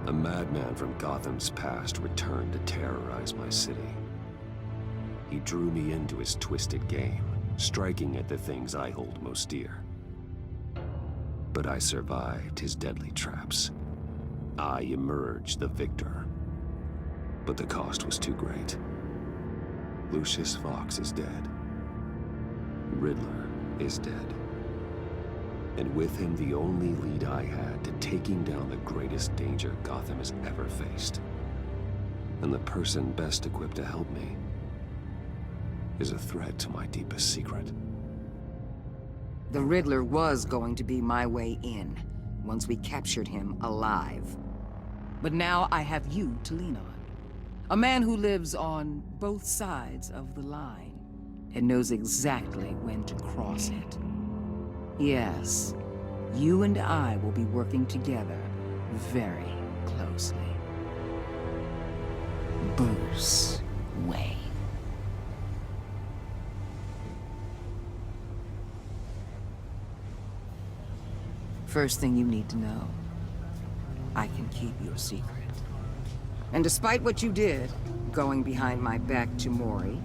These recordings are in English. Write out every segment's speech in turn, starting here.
A madman from Gotham's past returned to terrorize my city. He drew me into his twisted game, striking at the things I hold most dear. But I survived his deadly traps. I emerged the victor. But the cost was too great. Lucius Fox is dead. Riddler is dead. And with him, the only lead I had to taking down the greatest danger Gotham has ever faced. And the person best equipped to help me is a threat to my deepest secret. The Riddler was going to be my way in, once we captured him alive. But now I have you to lean on. A man who lives on both sides of the line, and knows exactly when to cross it. Yes, you and I will be working together very closely. Bruce Wayne. First thing you need to know, I can keep your secret. And despite what you did, going behind my back to Mori,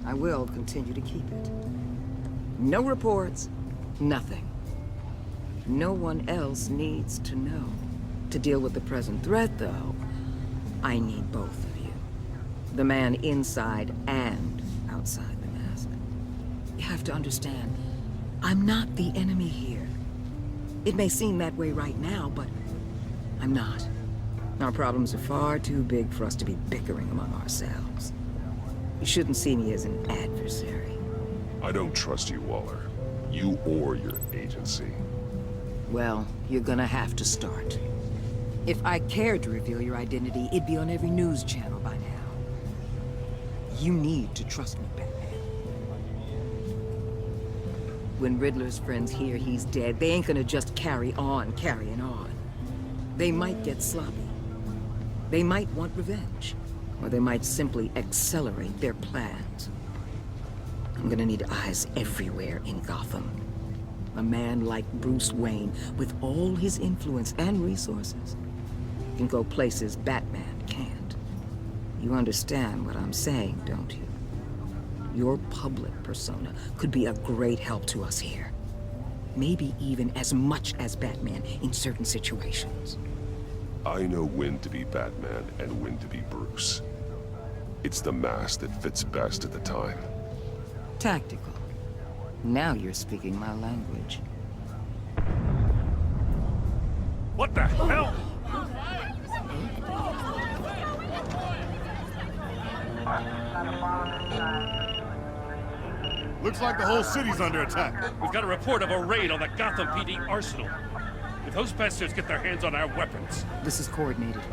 I will continue to keep it. No reports, nothing. No one else needs to know. To deal with the present threat, though, I need both of you. The man inside and outside the mask. You have to understand, I'm not the enemy here. It may seem that way right now, but I'm not. Our problems are far too big for us to be bickering among ourselves. You shouldn't see me as an adversary. I don't trust you, Waller. You or your agency. Well, you're gonna have to start. If I cared to reveal your identity, it'd be on every news channel by now. You need to trust me, Batman. When Riddler's friends hear he's dead, they ain't gonna just carry on carrying on. They might get sloppy. They might want revenge. Or they might simply accelerate their plans. I'm gonna need eyes everywhere in Gotham. A man like Bruce Wayne, with all his influence and resources, can go places Batman can't. You understand what I'm saying, don't you? Your public persona could be a great help to us here. Maybe even as much as Batman in certain situations. I know when to be Batman and when to be Bruce. It's the mask that fits best at the time. Tactical. Now you're speaking my language. What the hell? Looks like the whole city's under attack. We've got a report of a raid on the Gotham PD arsenal. If those bastards get their hands on our weapons... This is coordinated.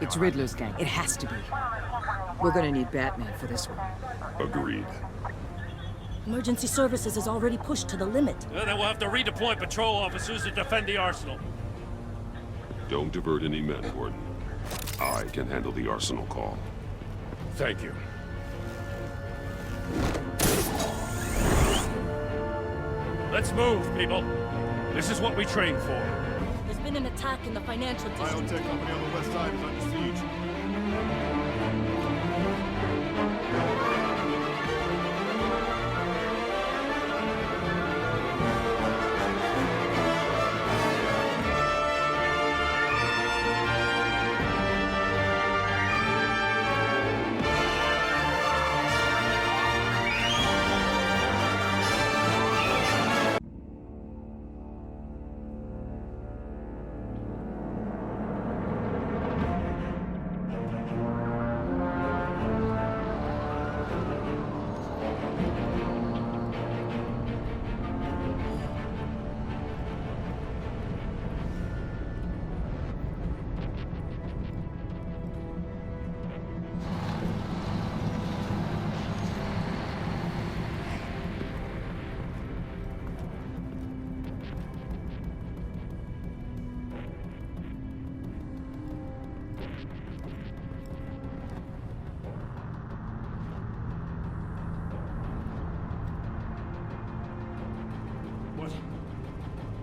It's Riddler's gang. It has to be. We're gonna need Batman for this one. Agreed. Emergency services is already pushed to the limit. Then we'll have to redeploy patrol officers to defend the arsenal. Don't divert any men, Gordon. I can handle the arsenal call. Thank you. Let's move, people. This is what we trained for. There's been an attack in the financial district. Biotech company on the west side is under siege.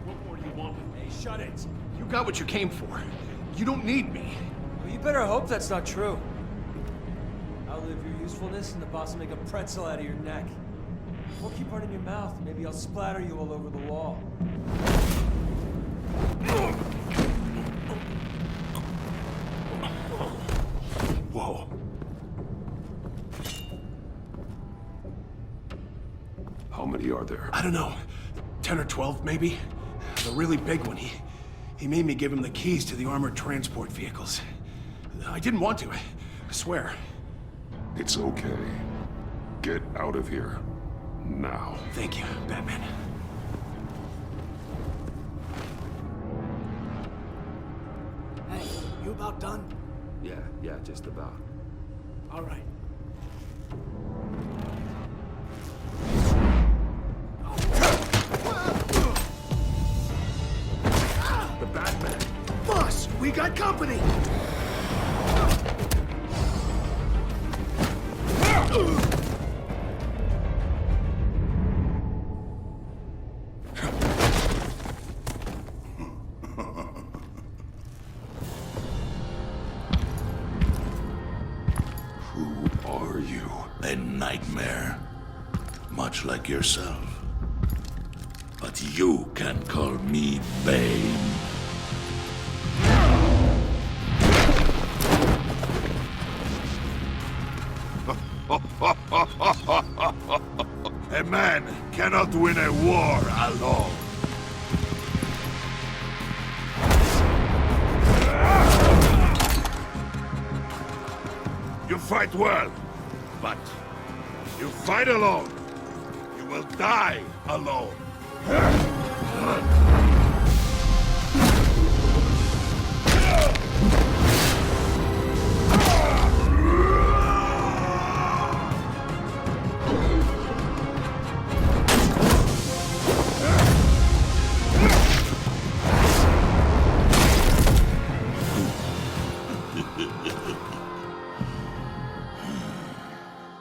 What more do you want with me? Shut it. You got what you came for. You don't need me. Well, you better hope that's not true. Outlive your usefulness and the boss will make a pretzel out of your neck. We'll keep running your mouth. Maybe I'll splatter you all over the wall. Whoa. How many are there? I don't know. 10 or 12, maybe? The really big one, he made me give him the keys to the armored transport vehicles. I didn't want to, I swear. It's okay. Get out of here. Now. Thank you, Batman. Hey, you about done? Yeah, just about. All right. The Batman. Boss, we got company! Who are you? A nightmare, much like yourself. But you can call me Bane. A man cannot win a war alone. You fight well, but you fight alone. You will die alone.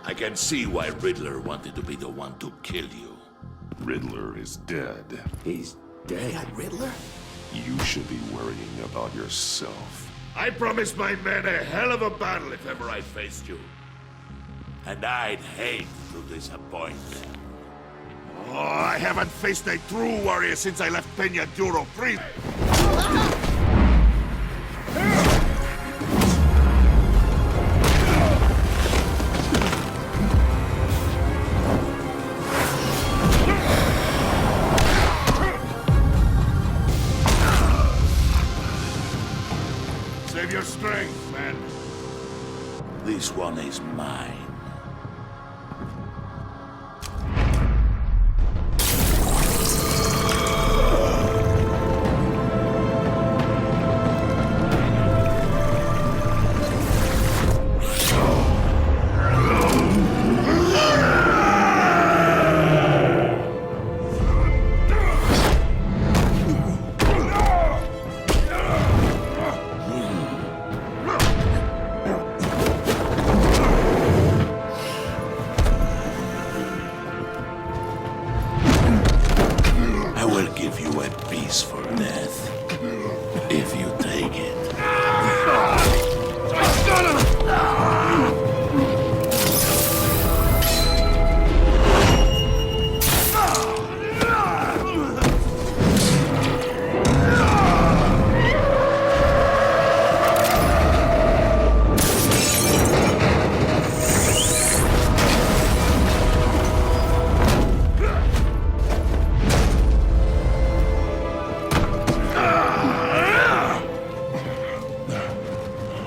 I can see why Riddler wanted to be the one to kill you. Riddler is dead. He's dead. Riddler? You should be worrying about yourself. I promised my men a hell of a battle if ever I faced you. And I'd hate to disappoint them. Oh, I haven't faced a true warrior since I left Peña Duro prison. Save your strength, man. This one is mine.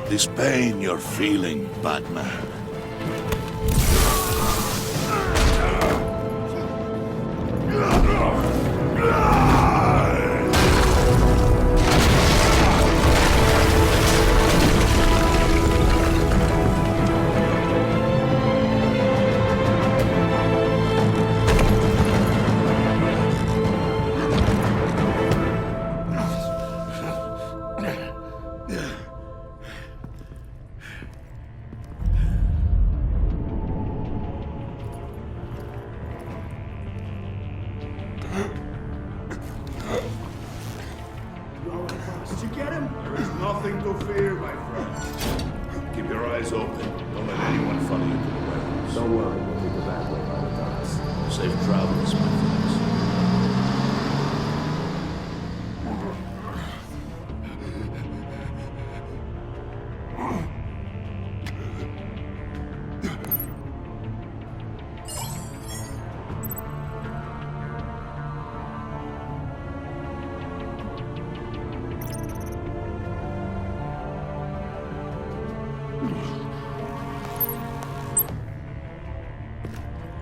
This pain you're feeling, Batman. eyes open. Don't let anyone follow you to the warehouse. Don't worry, we'll take the back way by the docks. Safe travels, my friends.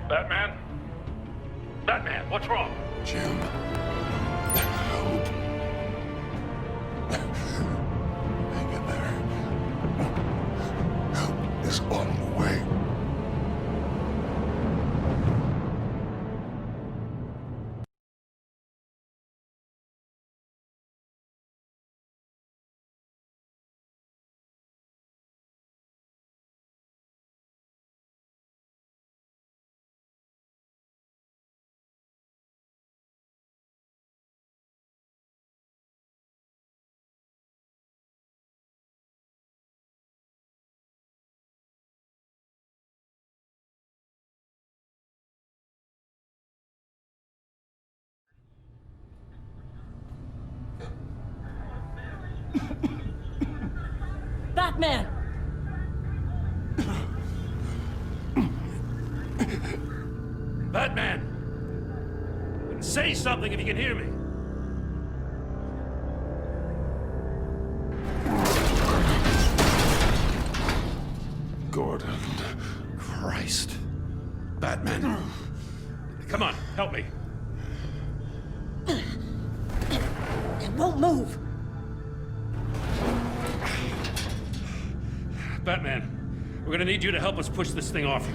Batman? Batman, what's wrong? Jim. Hope. Hang in there. Help is on the way. Batman! Batman! Say something if you can hear me. Gordon. Christ. Batman. Come on, help me. It won't move! Batman, we're gonna need you to help us push this thing off you.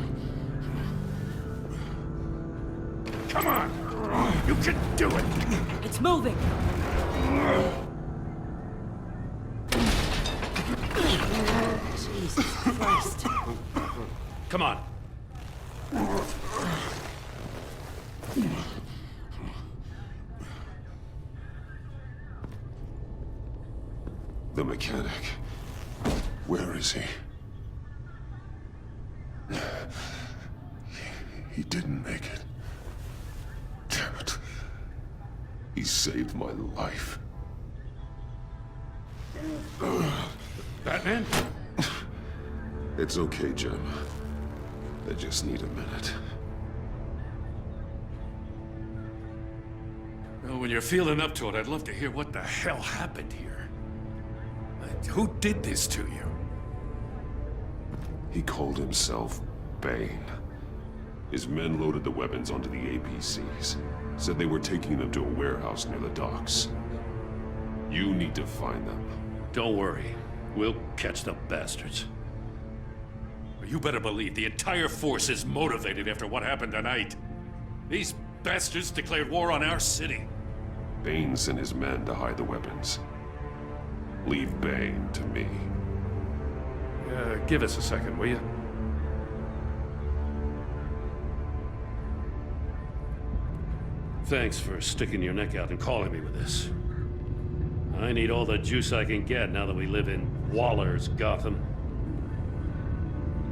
Come on! You can do it! It's moving! Jesus Christ. Come on. The mechanic. Where is he? He didn't make it. Damn it. He saved my life. Batman? It's okay, Jim. I just need a minute. Well, when you're feeling up to it, I'd love to hear what the hell happened here. Who did this to you? He called himself Bane. His men loaded the weapons onto the APCs. Said they were taking them to a warehouse near the docks. You need to find them. Don't worry. We'll catch the bastards. You better believe the entire force is motivated after what happened tonight. These bastards declared war on our city. Bane sent his men to hide the weapons. Leave Bane to me. Give us a second, will you? Thanks for sticking your neck out and calling me with this. I need all the juice I can get now that we live in Waller's Gotham.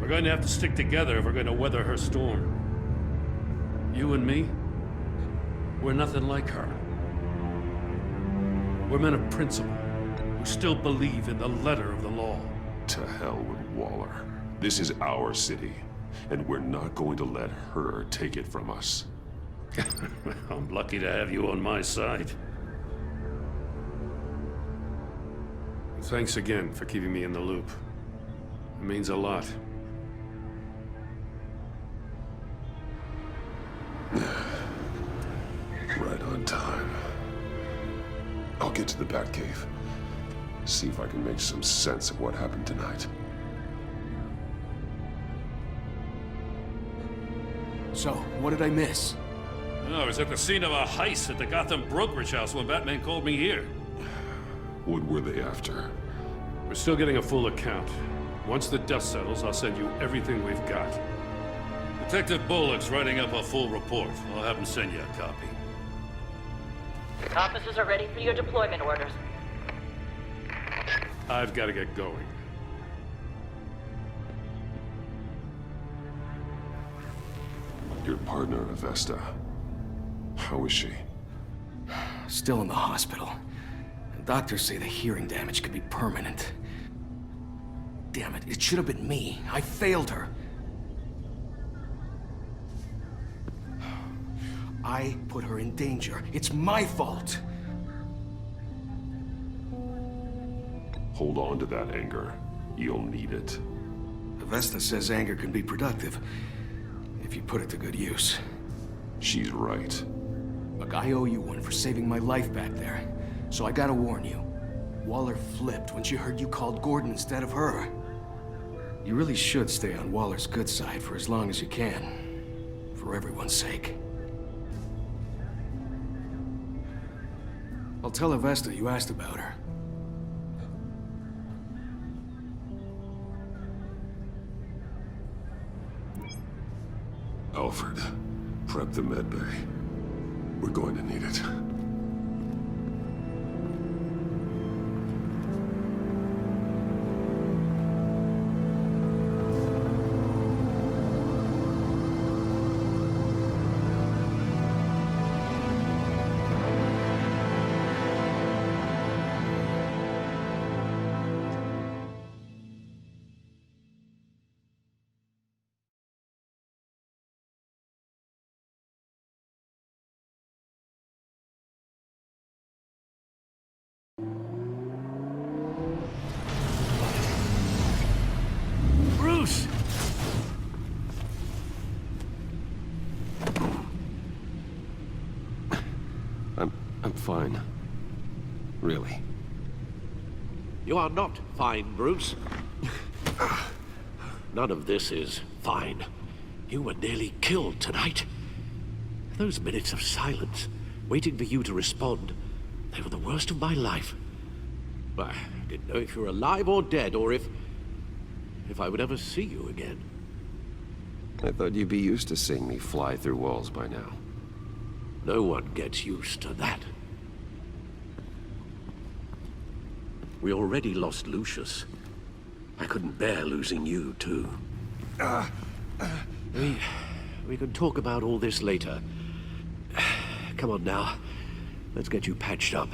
We're going to have to stick together if we're going to weather her storm. You and me, we're nothing like her. We're men of principle, who still believe in the letter of the law. To hell with Waller. This is our city, and we're not going to let her take it from us. I'm lucky to have you on my side. Thanks again for keeping me in the loop. It means a lot. Right on time. I'll get to the Batcave. See if I can make some sense of what happened tonight. So, what did I miss? I was at the scene of a heist at the Gotham brokerage house when Batman called me here. What were they after? We're still getting a full account. Once the dust settles, I'll send you everything we've got. Detective Bullock's writing up a full report. I'll have him send you a copy. Officers are ready for your deployment orders. I've got to get going. your partner, Avesta. How is she? Still in the hospital. Doctors say the hearing damage could be permanent. Damn it, it should have been me. I failed her. I put her in danger. It's my fault. Hold on to that anger. You'll need it. Avesta says anger can be productive, if you put it to good use. She's right. Look, I owe you one for saving my life back there. So I gotta warn you. Waller flipped when she heard you called Gordon instead of her. You really should stay on Waller's good side for as long as you can. For everyone's sake. I'll tell Avesta you asked about her. Alfred, prep the med bay. We're going to need it. Bruce! I'm fine. Really. You are not fine, Bruce. None of this is fine. You were nearly killed tonight. Those minutes of silence, waiting for you to respond, they were the worst of my life. I didn't know if you were alive or dead, or if I would ever see you again. I thought you'd be used to seeing me fly through walls by now. No one gets used to that. We already lost Lucius. I couldn't bear losing you, too. We can talk about all this later. Come on now. Let's get you patched up.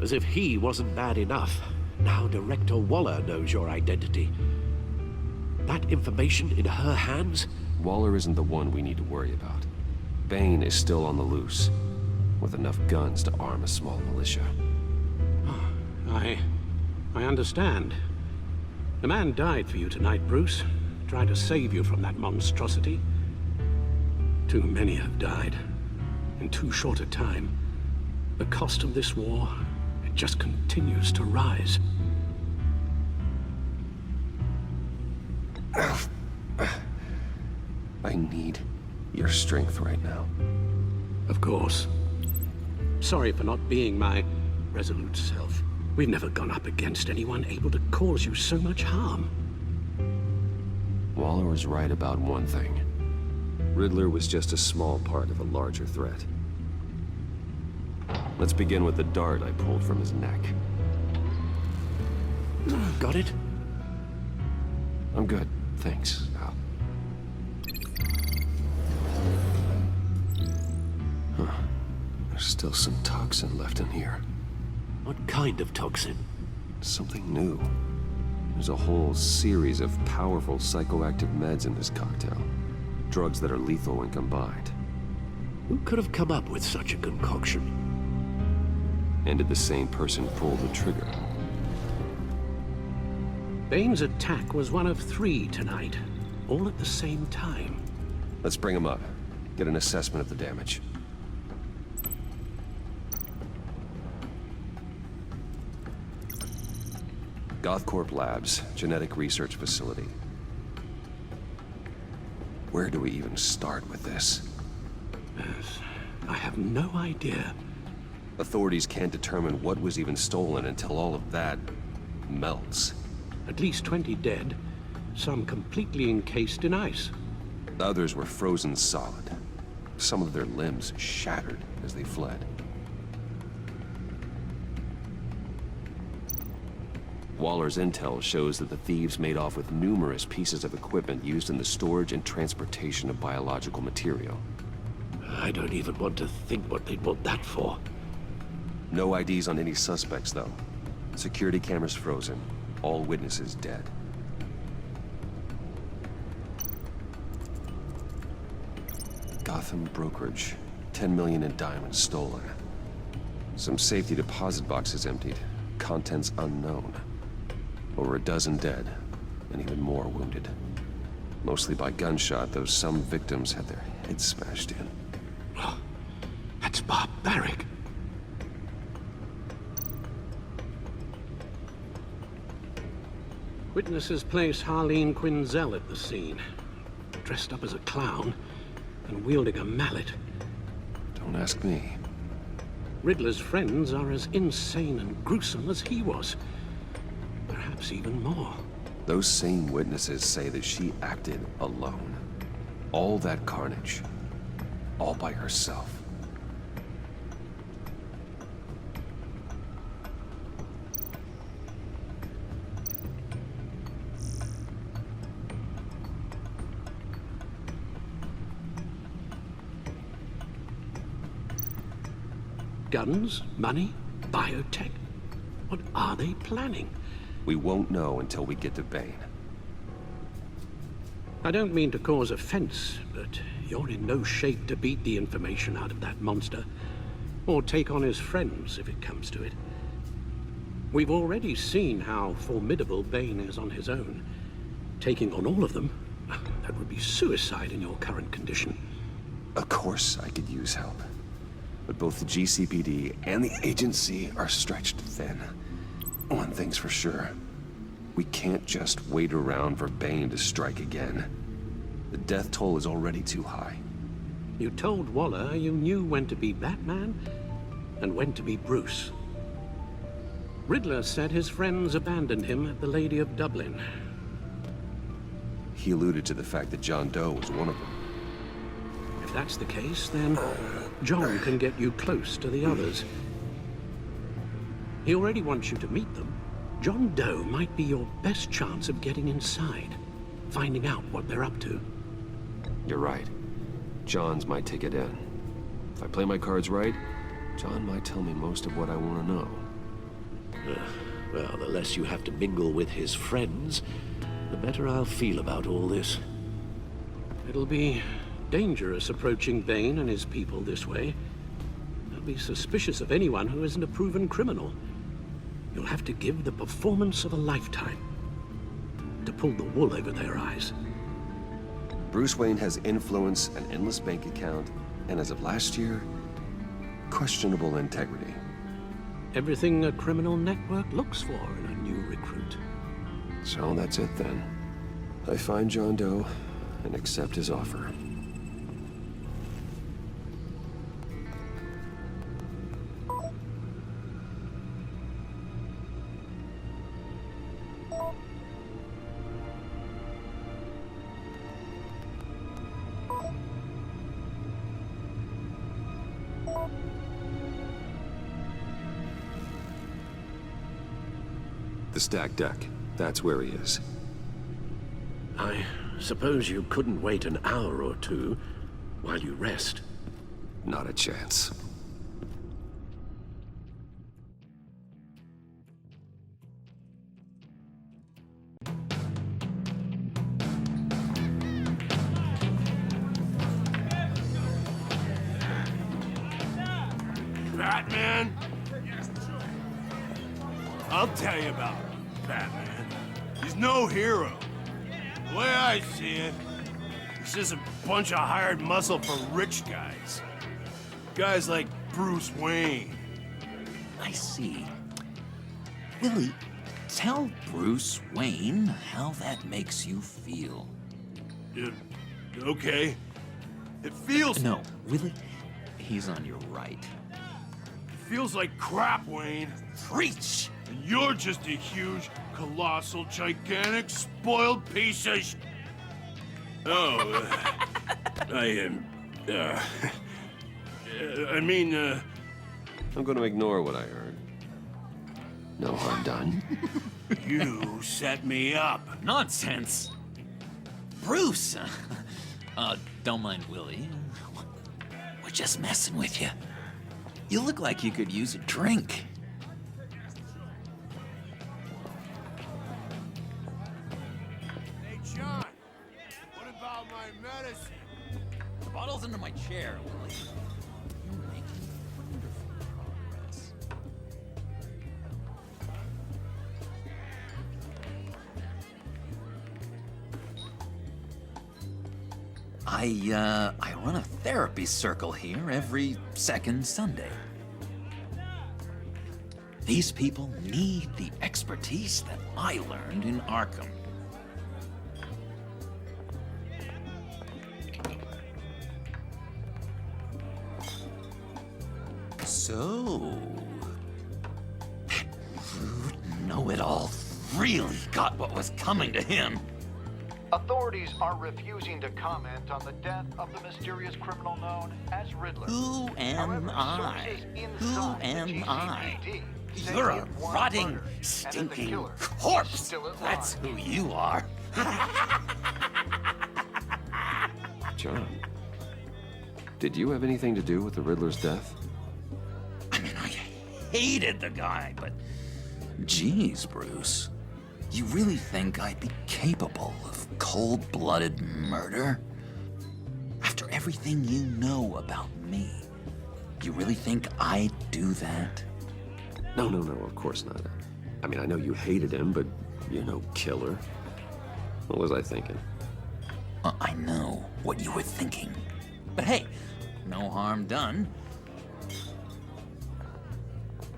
As if he wasn't bad enough, now Director Waller knows your identity. That information in her hands? Waller isn't the one we need to worry about. Bane is still on the loose, with enough guns to arm a small militia. I understand. The man died for you tonight, Bruce. Trying to save you from that monstrosity. Too many have died. In too short a time. The cost of this war, it just continues to rise. I need your strength right now. Of course. Sorry for not being my resolute self. We've never gone up against anyone able to cause you so much harm. Waller was right about one thing. Riddler was just a small part of a larger threat. Let's begin with the dart I pulled from his neck. Got it? I'm good, thanks, Al. Huh. There's still some toxin left in here. What kind of toxin? Something new. There's a whole series of powerful psychoactive meds in this cocktail. Drugs that are lethal when combined. Who could have come up with such a concoction? And did the same person pull the trigger? Bane's attack was one of 3 tonight, all at the same time. Let's bring him up. Get an assessment of the damage. Gothcorp Labs, genetic research facility. Where do we even start with this? I have no idea. Authorities can't determine what was even stolen until all of that melts. At least 20 dead, some completely encased in ice. Others were frozen solid. Some of their limbs shattered as they fled. Waller's intel shows that the thieves made off with numerous pieces of equipment used in the storage and transportation of biological material. I don't even want to think what they'd want that for. No IDs on any suspects, though. Security cameras frozen. All witnesses dead. Gotham brokerage. 10 million in diamonds stolen. Some safety deposit boxes emptied. Contents unknown. Over a dozen dead, and even more wounded. Mostly by gunshot, though some victims had their heads smashed in. That's barbaric. Witnesses place Harleen Quinzel at the scene, dressed up as a clown and wielding a mallet. Don't ask me. Riddler's friends are as insane and gruesome as he was. Perhaps even more. Those same witnesses say that she acted alone. All that carnage. All by herself. Guns, money, biotech. What are they planning? We won't know until we get to Bane. I don't mean to cause offense, but you're in no shape to beat the information out of that monster, or take on his friends if it comes to it. We've already seen how formidable Bane is on his own. Taking on all of them, that would be suicide in your current condition. Of course I could use help. But both the GCPD and the agency are stretched thin. One thing's for sure. We can't just wait around for Bane to strike again. The death toll is already too high. You told Waller you knew when to be Batman and when to be Bruce. Riddler said his friends abandoned him at the Lady of Dublin. He alluded to the fact that John Doe was one of them. If that's the case, then John can get you close to the others. He already wants you to meet them. John Doe might be your best chance of getting inside, finding out what they're up to. You're right. John's my ticket in. If I play my cards right, John might tell me most of what I want to know. Well, the less you have to mingle with his friends, the better I'll feel about all this. It'll be dangerous approaching Bane and his people this way. They'll be suspicious of anyone who isn't a proven criminal. You'll have to give the performance of a lifetime to pull the wool over their eyes. Bruce Wayne has influence, an endless bank account, and as of last year, questionable integrity. Everything a criminal network looks for in a new recruit. So that's it then. I find John Doe and accept his offer. The stacked deck. That's where he is. I suppose you couldn't wait an hour or two while you rest. Not a chance. Batman? I'll tell you about Batman. He's no hero. The way I see it, he's just a bunch of hired muscle for rich guys. Guys like Bruce Wayne. I see. Willie, tell Bruce Wayne how that makes you feel. Okay. It feels... No, Willie, he's on your right. Feels like crap, Wayne. Preach! And you're just a huge, colossal, gigantic, spoiled piece of sh... Oh, I mean, I'm going to ignore what I heard. No harm done. You set me up. Nonsense. Bruce! Don't mind Willie. We're just messing with you. You look like you could use a drink. Hey, John. What about my medicine? The bottle's under my chair, Willie. You're making wonderful progress. I run a therapy circle here every second Sunday. These people need the expertise that I learned in Arkham. So, that rude know-it-all really got what was coming to him. Authorities are refusing to comment on the death of the mysterious criminal known as Riddler. Who am However, I? sources Who inside the am I? GCPD say You're he a had one rotting, murder, and that the stinking killer is corpse. still at That's large. who you are. John, did you have anything to do with the Riddler's death? I mean, I hated the guy, but geez, Bruce. You really think I'd be capable of cold-blooded murder? After everything you know about me, you really think I'd do that? No, of course not. I mean, I know you hated him, but you're no killer. What was I thinking? I know what you were thinking. But hey, no harm done.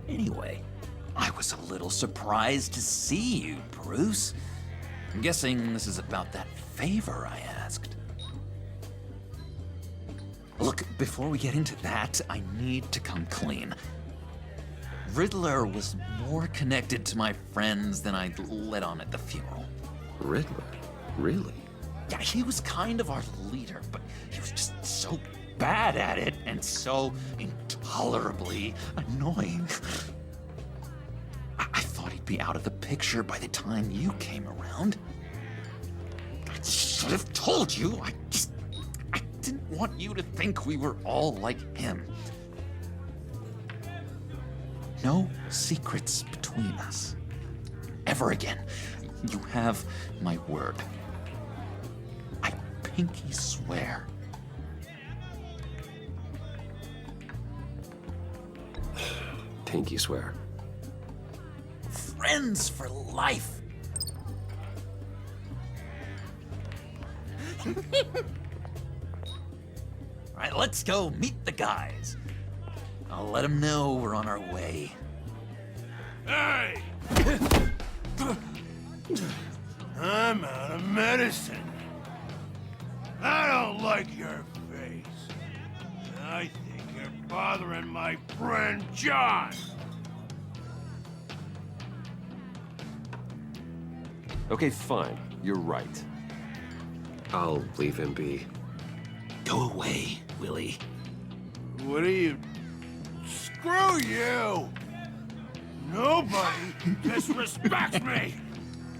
Anyway, I was a little surprised to see you, Bruce. I'm guessing this is about that favor I asked. Look, before we get into that, I need to come clean. Riddler was more connected to my friends than I'd let on at the funeral. Riddler? Really? Yeah, he was kind of our leader, but he was just so bad at it and so intolerably annoying. I thought he'd be out of the picture by the time you came around. I should have told you. I didn't want you to think we were all like him. No secrets between us. Ever again. You have my word. I pinky swear. Pinky swear. Friends for life. All right, let's go meet the guys. I'll let them know we're on our way. Hey! I'm out of medicine. I don't like your face. I think you're bothering my friend John. Okay, fine. You're right. I'll leave him be. Go away, Willie. What are you... Screw you! Nobody disrespects me!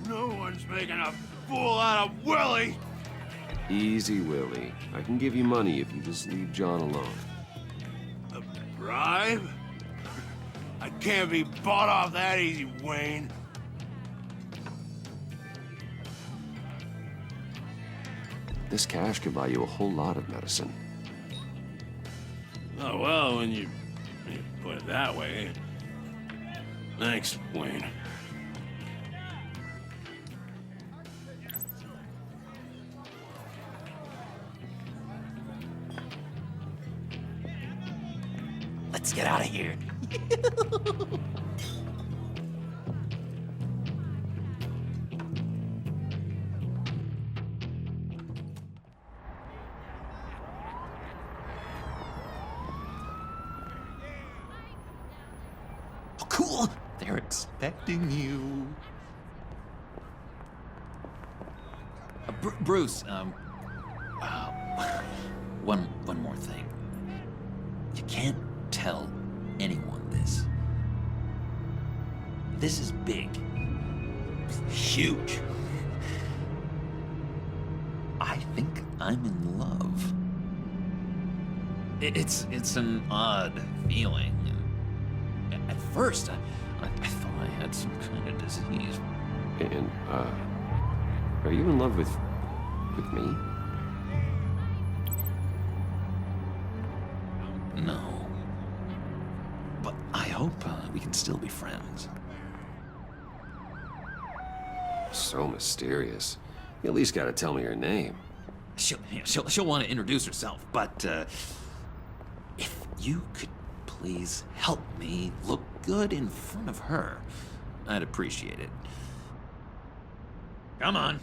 No one's making a fool out of Willie! Easy, Willie. I can give you money if you just leave John alone. A bribe? I can't be bought off that easy, Wayne. This cash can buy you a whole lot of medicine. Oh, well, when you put it that way. Thanks, Wayne. Let's get out of here. Oh, cool. They're expecting you. Bruce, one more thing. You can't tell anyone this. This is big. huge. I think I'm in love. It's an odd feeling. At first, I thought I had some kind of disease. And, are you in love with me? No. But I hope we can still be friends. So mysterious. You at least gotta tell me her name. She'll want to introduce herself, but if you could please help me look good in front of her, I'd appreciate it. Come on.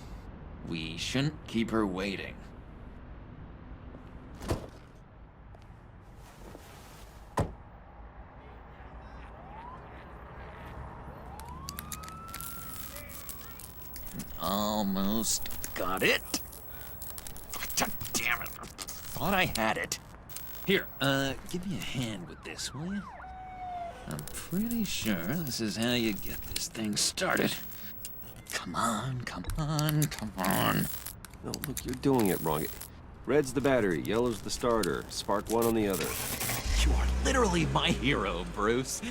We shouldn't keep her waiting. Almost got it. God damn it. I thought I had it. Here, give me a hand with this, will you? I'm pretty sure this is how you get this thing started. Come on, come on, come on. No, look, you're doing it wrong. Red's the battery, yellow's the starter. Spark one on the other. You are literally my hero, Bruce.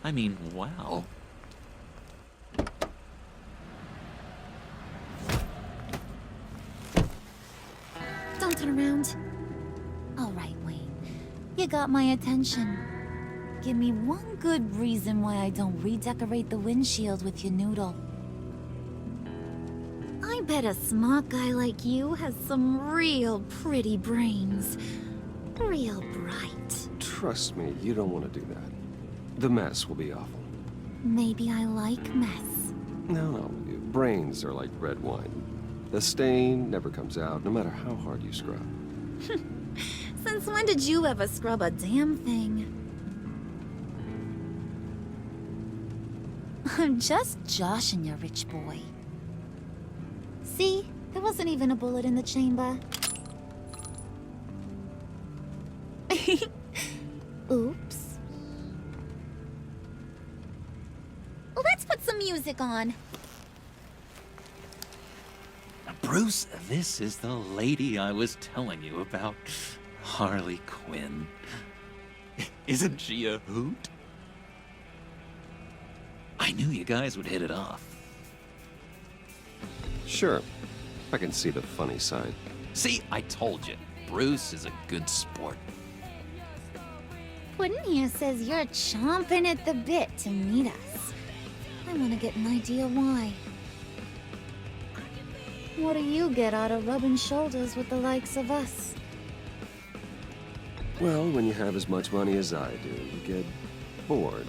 I mean, wow. Don't turn around. All right, Wayne. You got my attention. Give me one good reason why I don't redecorate the windshield with your noodle. I bet a smart guy like you has some real pretty brains. Real bright. Trust me, you don't want to do that. The mess will be awful. Maybe I like mess. No, brains are like red wine. The stain never comes out, no matter how hard you scrub. Since when did you ever scrub a damn thing? I'm just joshing you, rich boy. See? There wasn't even a bullet in the chamber. Oops. Let's put some music on. Bruce, this is the lady I was telling you about. Harley Quinn. Isn't she a hoot? I knew you guys would hit it off. Sure. I can see the funny side. See, I told you. Bruce is a good sport. Puddin' here says you're chomping at the bit to meet us. I want to get an idea why. What do you get out of rubbing shoulders with the likes of us? Well, when you have as much money as I do, you get bored.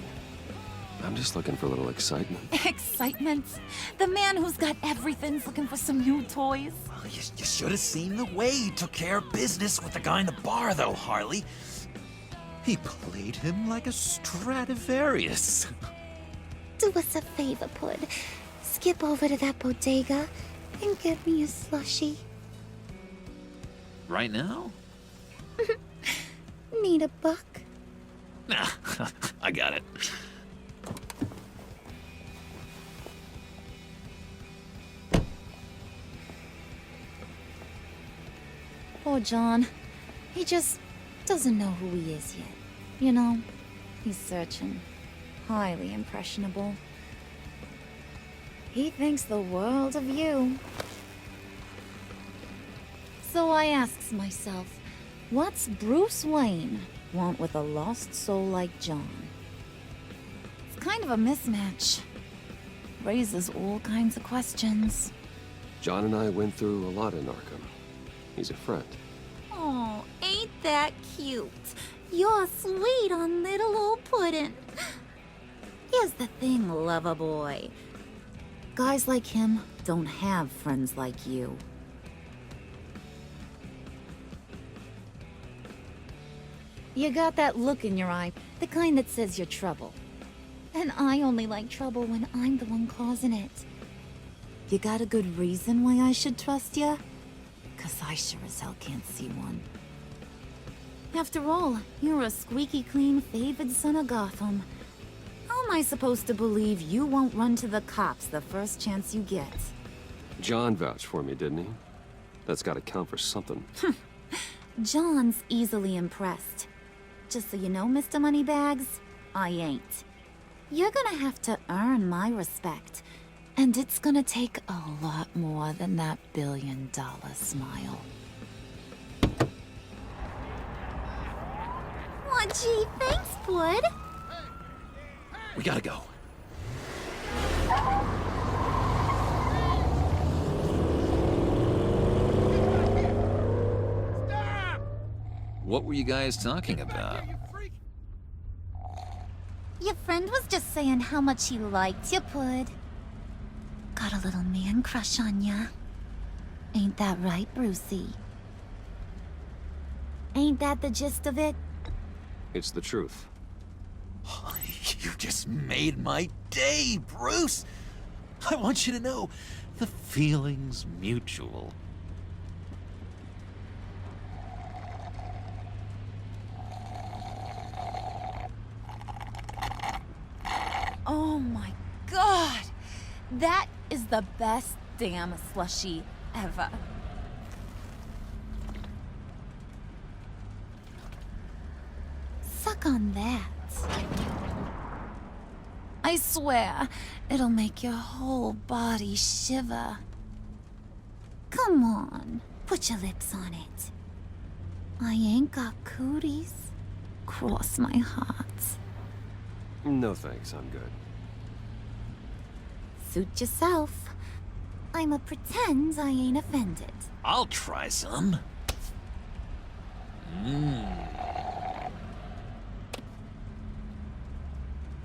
I'm just looking for a little excitement. Excitement? The man who's got everything's looking for some new toys? Well, you should have seen the way he took care of business with the guy in the bar, though, Harley. He played him like a Stradivarius. Do us a favor, Pud. Skip over to that bodega and get me a slushie. Right now? Need a buck? Nah, I got it. Poor John. He just doesn't know who he is yet. You know, he's searching. Highly impressionable. He thinks the world of you. So I asks myself, what's Bruce Wayne want with a lost soul like John? It's kind of a mismatch. Raises all kinds of questions. John and I went through a lot in Arkham. He's a friend. Oh, ain't that cute? You're sweet on little old Puddin'. Here's the thing, lover boy. Guys like him don't have friends like you. You got that look in your eye, the kind that says you're trouble. And I only like trouble when I'm the one causing it. You got a good reason why I should trust you? 'Cause I sure as hell can't see one. After all, you're a squeaky clean favored son of Gotham. How am I supposed to believe you won't run to the cops the first chance you get? John vouched for me, didn't he? That's gotta count for something. John's easily impressed. Just so you know, Mr. Moneybags, I ain't. You're gonna have to earn my respect. And it's gonna take a lot more than that billion-dollar smile. Aw, gee, thanks, bud. We gotta go. What were you guys talking about? Your friend was just saying how much he liked you, Pud. Got a little man crush on ya. Ain't that right, Brucey? Ain't that the gist of it? It's the truth. You just made my day, Bruce! I want you to know, the feeling's mutual. Oh my god! That is the best damn slushie ever. Suck on that. I swear, it'll make your whole body shiver. Come on, put your lips on it. I ain't got cooties. Cross my heart. No thanks, I'm good. Suit yourself. I'ma pretend I ain't offended. I'll try some.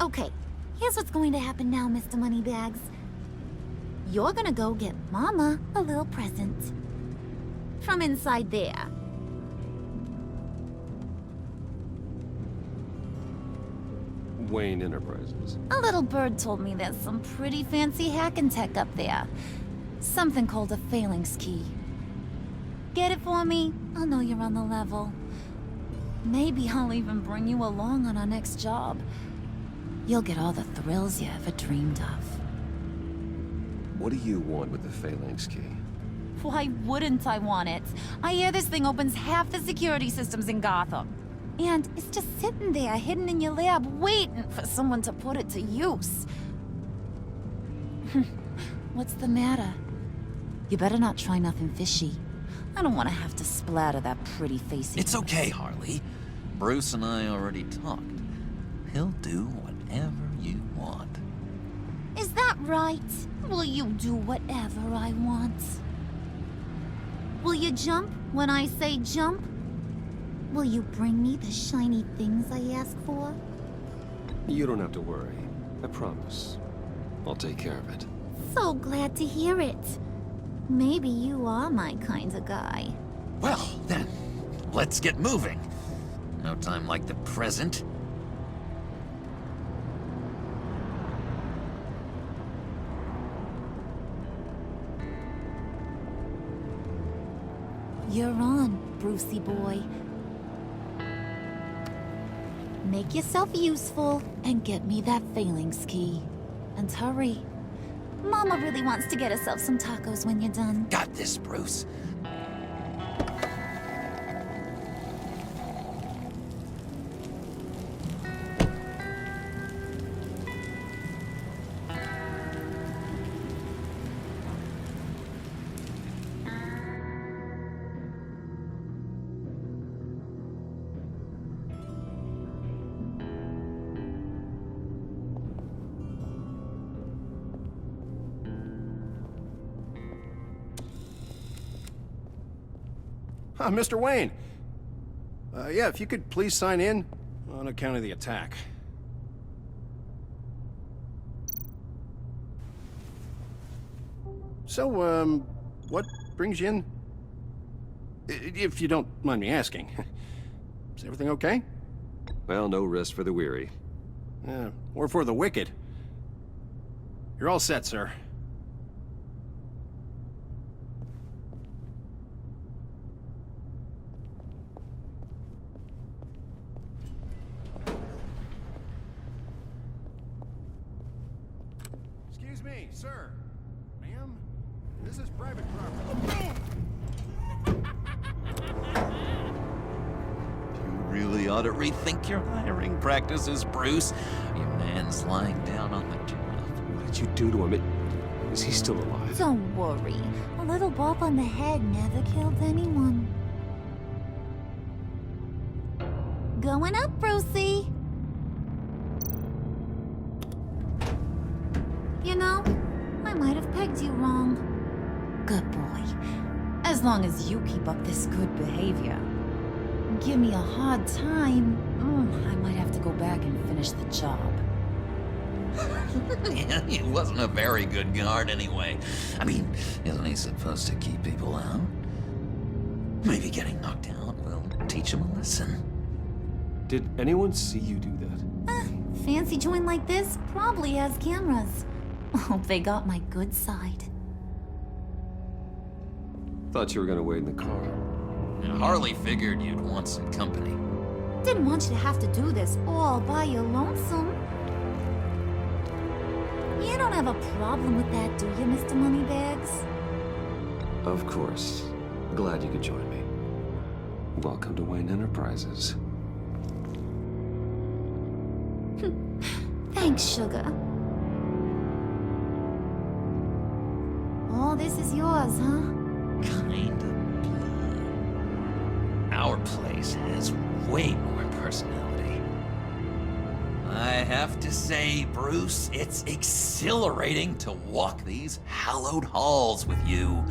Okay, here's what's going to happen now, Mr. Moneybags. You're gonna go get Mama a little present. From inside there. Wayne Enterprises. A little bird told me there's some pretty fancy hacking tech up there. Something called a phalanx key. Get it for me? I'll know you're on the level. Maybe I'll even bring you along on our next job. You'll get all the thrills you ever dreamed of. What do you want with the phalanx key? Why wouldn't I want it? I hear this thing opens half the security systems in Gotham. And it's just sitting there, hidden in your lab, waiting for someone to put it to use. What's the matter? You better not try nothing fishy. I don't want to have to splatter that pretty face. It's okay, Harley. Bruce and I already talked. He'll do whatever you want. Is that right? Will you do whatever I want? Will you jump when I say jump? Will you bring me the shiny things I ask for? You don't have to worry. I promise. I'll take care of it. So glad to hear it. Maybe you are my kind of guy. Well, then, let's get moving. No time like the present. You're on, Brucey boy. Make yourself useful and get me that phalanx key. And hurry. Mama really wants to get herself some tacos when you're done. Got this, Bruce. Mr. Wayne. Yeah, if you could please sign in on account of the attack. So, what brings you in? If you don't mind me asking. Is everything okay? Well, no rest for the weary. Or for the wicked. You're all set, sir. sir. Ma'am, this is private property. You really ought to rethink your hiring practices, Bruce. Your man's lying down on the job. What did you do to him? Is he still alive? Don't worry. A little bump on the head never killed anyone. Going up, Brucey. You know, I might have pegged you wrong. Good boy. As long as you keep up this good behavior. Give me a hard time, I might have to go back and finish the job. Yeah, he wasn't a very good guard anyway. I mean, isn't he supposed to keep people out? Maybe getting knocked out will teach him a lesson. Did anyone see you do that? Fancy joint like this probably has cameras. Hope they got my good side. Thought you were gonna wait in the car. Harley figured you'd want some company. Didn't want you to have to do this all by your lonesome. You don't have a problem with that, do you, Mr. Moneybags? Of course. Glad you could join me. Welcome to Wayne Enterprises. Thanks, sugar. All this is yours, huh? Kind of blue. Our place has way more personality. I have to say, Bruce, it's exhilarating to walk these hallowed halls with you.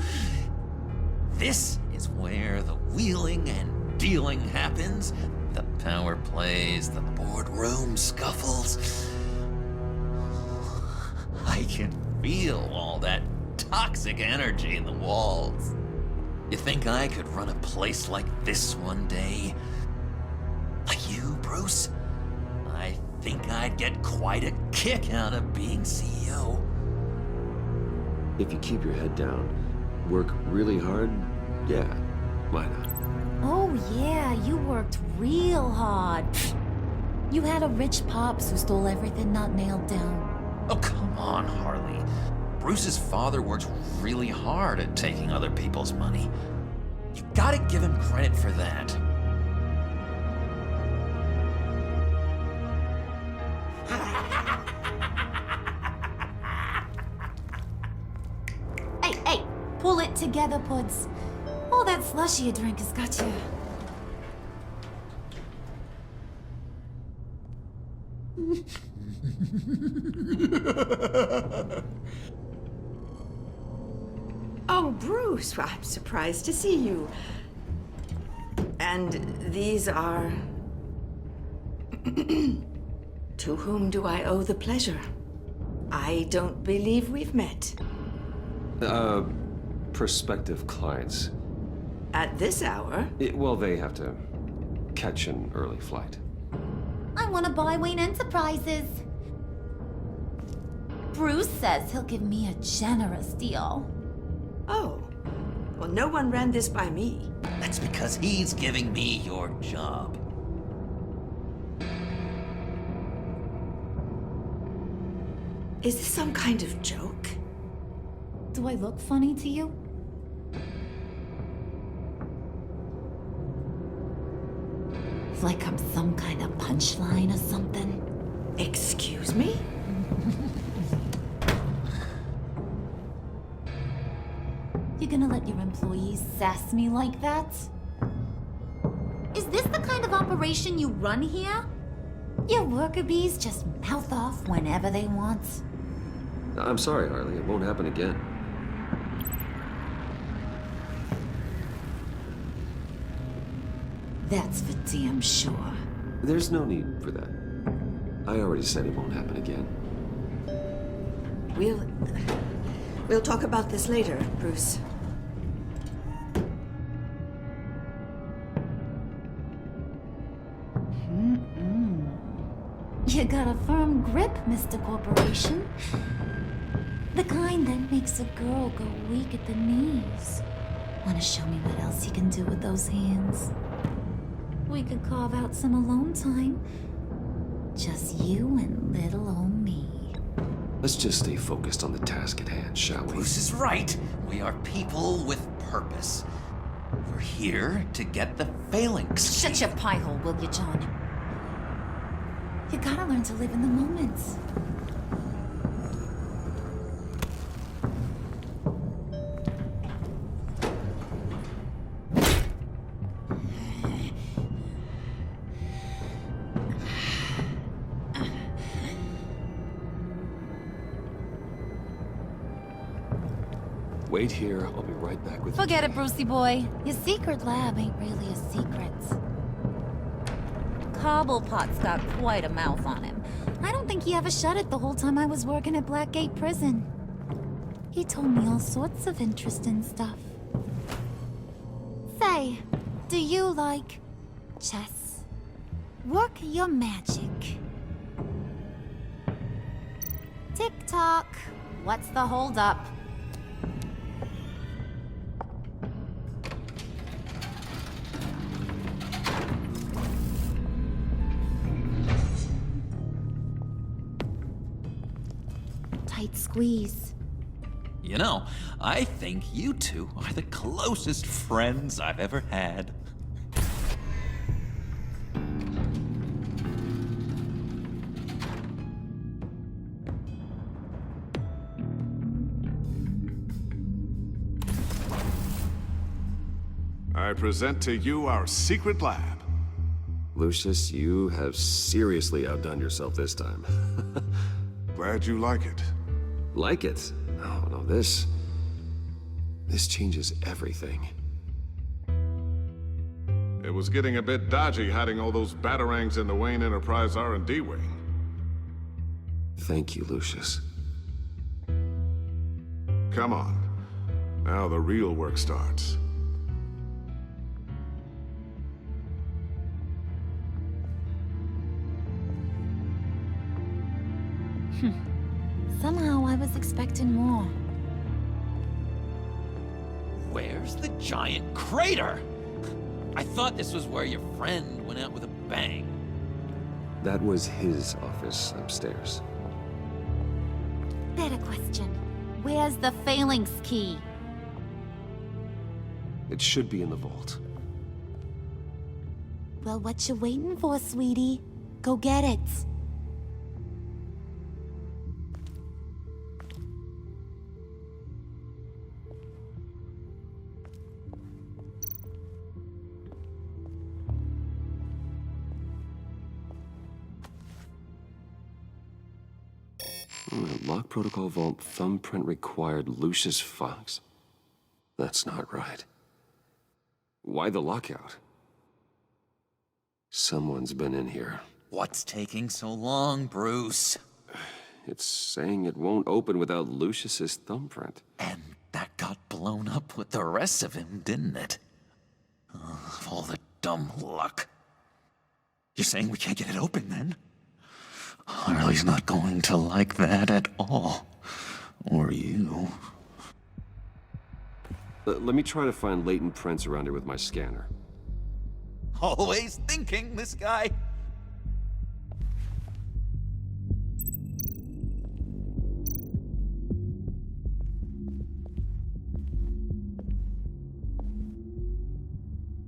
This is where the wheeling and dealing happens, the power plays, the boardroom scuffles. I can feel all that toxic energy in the walls. You think I could run a place like this one day? Like you, Bruce? I think I'd get quite a kick out of being CEO. If you keep your head down, work really hard, yeah, why not? Oh yeah, you worked real hard. You had a rich pops who stole everything not nailed down. Oh, come on, Harley. Bruce's father works really hard at taking other people's money. You gotta give him credit for that. Hey, pull it together, Puds. All that slushy you drink has got you. Oh, Bruce, well, I'm surprised to see you. And these are... To whom do I owe the pleasure? I don't believe we've met. Prospective clients. At this hour? Well, they have to catch an early flight. I want to buy Wayne Enterprises. Bruce says he'll give me a generous deal. Oh, well, no one ran this by me. That's because he's giving me your job. Is this some kind of joke? Do I look funny to you? Like I'm some kind of punchline or something? Excuse me? You gonna let your employees sass me like that? Is this the kind of operation you run here? Your worker bees just mouth off whenever they want. I'm sorry, Harley. It won't happen again. That's for damn sure. There's no need for that. I already said it won't happen again. We'll talk about this later, Bruce. You got a firm grip, Mr. Corporation. The kind that makes a girl go weak at the knees. Wanna show me what else you can do with those hands? We could carve out some alone time. Just you and little old me. Let's just stay focused on the task at hand, shall we? Bruce is right. We are people with purpose. We're here to get the phalanx. Shut your pie hole, will you, John? You gotta learn to live in the moments. Wait here, I'll be right back with Forget it, Brucey boy. Your secret lab ain't really a secret. Cobblepot's got quite a mouth on him. I don't think he ever shut it the whole time I was working at Blackgate Prison. He told me all sorts of interesting stuff. Say, do you like chess? Work your magic. Tick-tock. What's the holdup? Tight squeeze. You know, I think you two are the closest friends I've ever had. I present to you our secret lab. Lucius, you have seriously outdone yourself this time. Glad you like it. Like it? Oh, no, this changes everything. It was getting a bit dodgy hiding all those batarangs in the Wayne Enterprise R&D wing. Thank you, Lucius. Come on. Now the real work starts. Somehow I was expecting more. Where's the giant crater? I thought this was where your friend went out with a bang. That was his office upstairs. Better question. Where's the phalanx key? It should be in the vault. Well, what you waiting for, sweetie? Go get it. Lock protocol vault thumbprint required Lucius Fox. That's not right. Why the lockout? Someone's been in here. What's taking so long, Bruce? It's saying it won't open without Lucius's thumbprint. And that got blown up with the rest of him, didn't it? All the dumb luck. You're saying we can't get it open, then? Harley's not going to like that at all. Or you. Let me try to find latent prints around here with my scanner. Always thinking, this guy.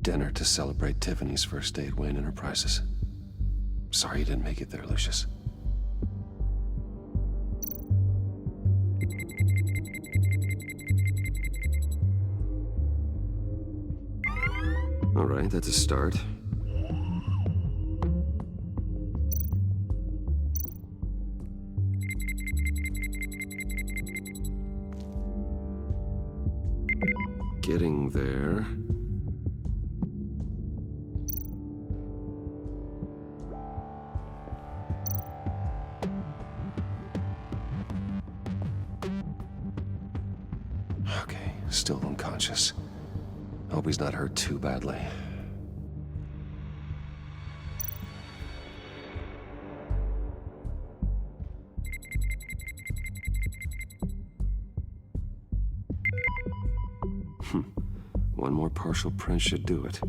Dinner to celebrate Tiffany's first day at Wayne Enterprises. Sorry you didn't make it there, Lucius. All right, that's a start. Getting there. Okay, still unconscious. Hope he's not hurt too badly. One more partial print should do it.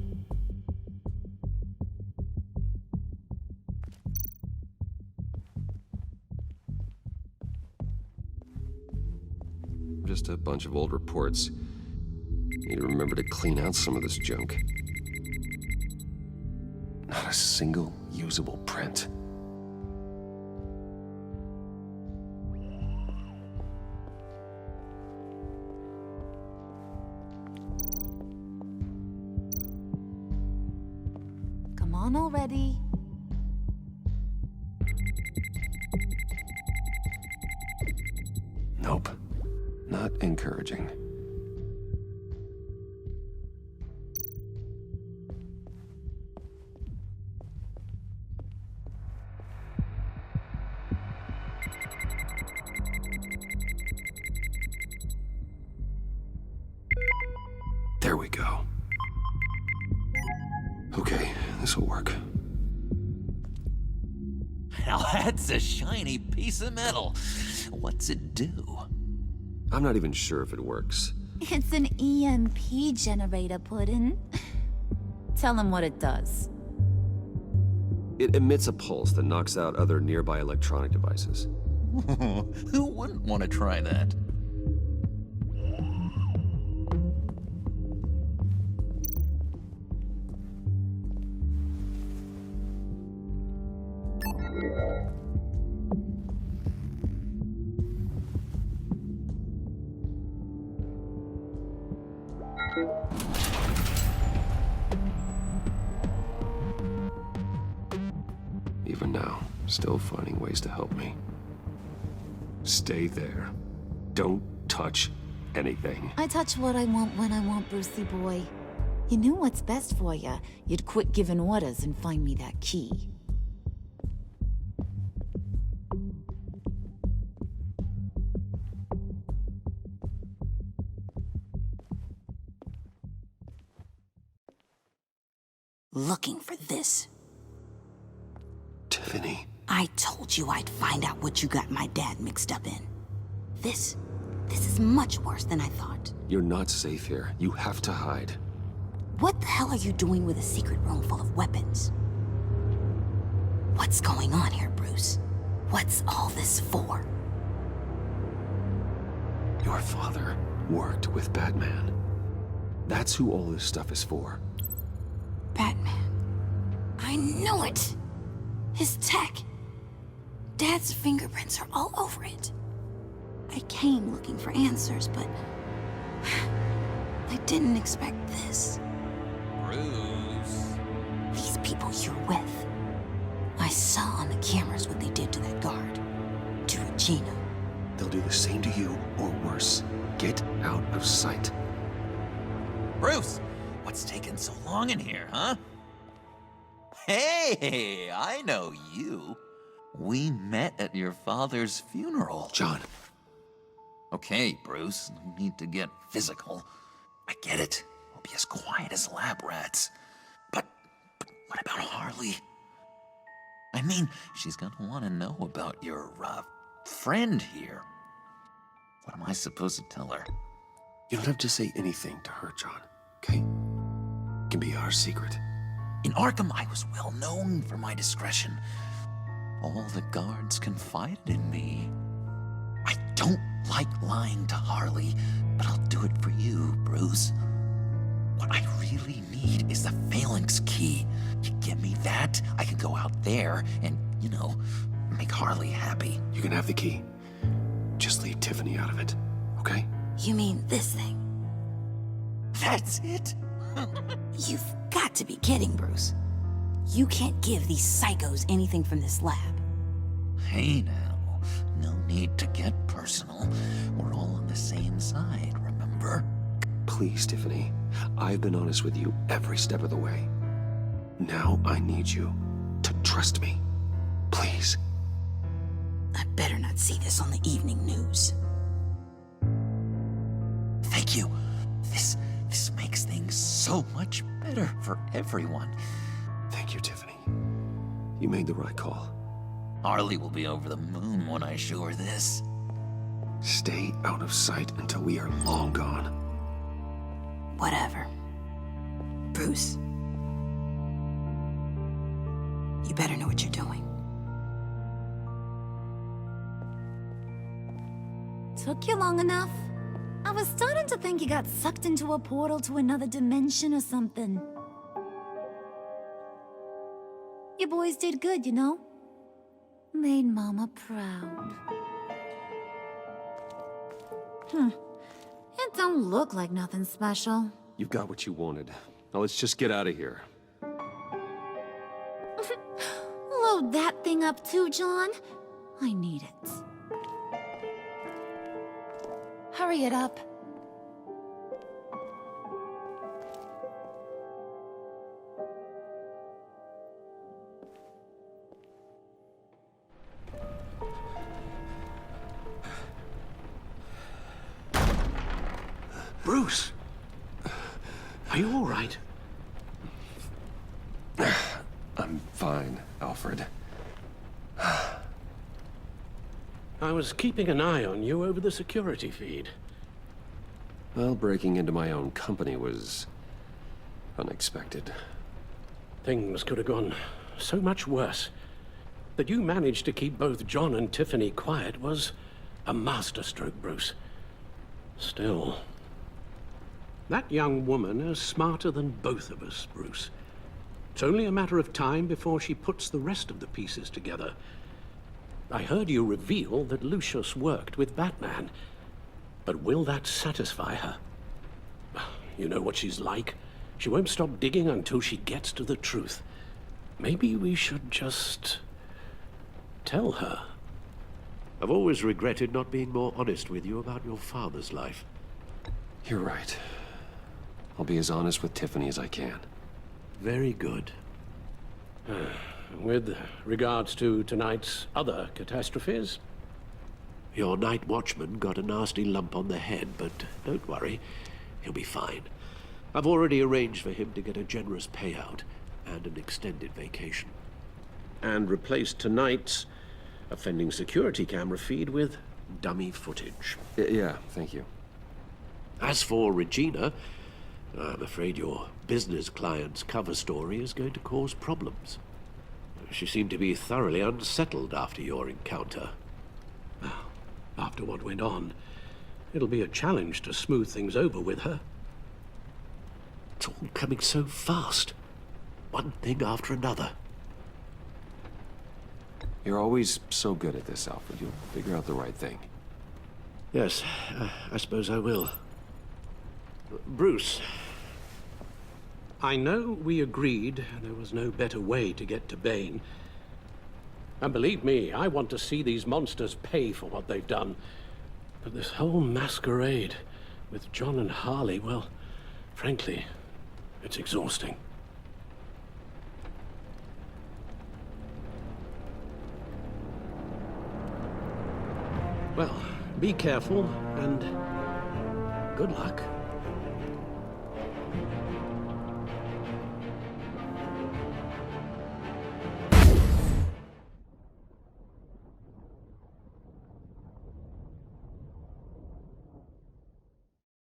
just a bunch of old reports. Need to remember to clean out some of this junk. Not a single usable print. Come on already. Nope. Not encouraging. There we go. Okay, this'll work. Now that's a shiny piece of metal. What's it do? I'm not even sure if it works. It's an EMP generator, Puddin'. Tell him what it does. It emits a pulse that knocks out other nearby electronic devices. Who wouldn't want to try that? Even now, still finding ways to help me. Stay there. Don't touch anything. I touch what I want when I want, Brucey boy. You knew what's best for you. You'd quit giving orders and find me that key. Looking for this. Tiffany. I told you I'd find out what you got my dad mixed up in. This is much worse than I thought. You're not safe here. You have to hide. What the hell are you doing with a secret room full of weapons? What's going on here, Bruce? What's all this for? Your father worked with Batman. That's who all this stuff is for. Batman. I knew it! His tech. Dad's fingerprints are all over it. I came looking for answers, but I didn't expect this. Bruce. These people you're with. I saw on the cameras what they did to that guard. To Regina. They'll do the same to you, or worse. Get out of sight. Bruce, what's taking so long in here, huh? Hey, I know you. We met at your father's funeral. John. Okay, Bruce, no need to get physical. I get it. We'll be as quiet as lab rats. But what about Harley? I mean, she's gonna want to know about your, friend here. What am I supposed to tell her? You don't have to say anything to her, John, okay? It can be our secret. In Arkham, I was well known for my discretion. All the guards confided in me. I don't like lying to Harley, but I'll do it for you, Bruce. What I really need is the Phalanx key. You give me that, I can go out there and, make Harley happy. You can have the key. Just leave Tiffany out of it, okay? You mean this thing? That's it? You've got to be kidding, Bruce. You can't give these psychos anything from this lab. Hey now, no need to get personal. We're all on the same side, remember? Please, Tiffany. I've been honest with you every step of the way. Now I need you to trust me. Please. I better not see this on the evening news. Thank you. This makes things so much better for everyone. Thank you, Tiffany. You made the right call. Harley will be over the moon when I show her this. Stay out of sight until we are long gone. Whatever. Bruce. You better know what you're doing. Took you long enough? I was starting to think you got sucked into a portal to another dimension or something. You boys did good, you know? Made Mama proud. It don't look like nothing special. You've got what you wanted. Now let's just get out of here. Load that thing up too, John. I need it. Hurry it up. Bruce! Are you all right? I'm fine, Alfred. I was keeping an eye on you over the security feed. Well, breaking into my own company was unexpected. Things could have gone so much worse. That you managed to keep both John and Tiffany quiet was a masterstroke, Bruce. Still, that young woman is smarter than both of us, Bruce. It's only a matter of time before she puts the rest of the pieces together. I heard you reveal that Lucius worked with Batman. But will that satisfy her? You know what she's like. She won't stop digging until she gets to the truth. Maybe we should just tell her. I've always regretted not being more honest with you about your father's life. You're right. I'll be as honest with Tiffany as I can. Very good. With regards to tonight's other catastrophes? Your night watchman got a nasty lump on the head, but don't worry, he'll be fine. I've already arranged for him to get a generous payout and an extended vacation. And replaced tonight's offending security camera feed with dummy footage. Yeah, thank you. As for Regina, I'm afraid your business client's cover story is going to cause problems. She seemed to be thoroughly unsettled after your encounter. After what went on, it'll be a challenge to smooth things over with her. It's all coming so fast. One thing after another. You're always so good at this, Alfred. You'll figure out the right thing. Yes, I suppose I will. Bruce. I know we agreed there was no better way to get to Bane. And believe me, I want to see these monsters pay for what they've done. But this whole masquerade with John and Harley, well, frankly, it's exhausting. Well, be careful and good luck.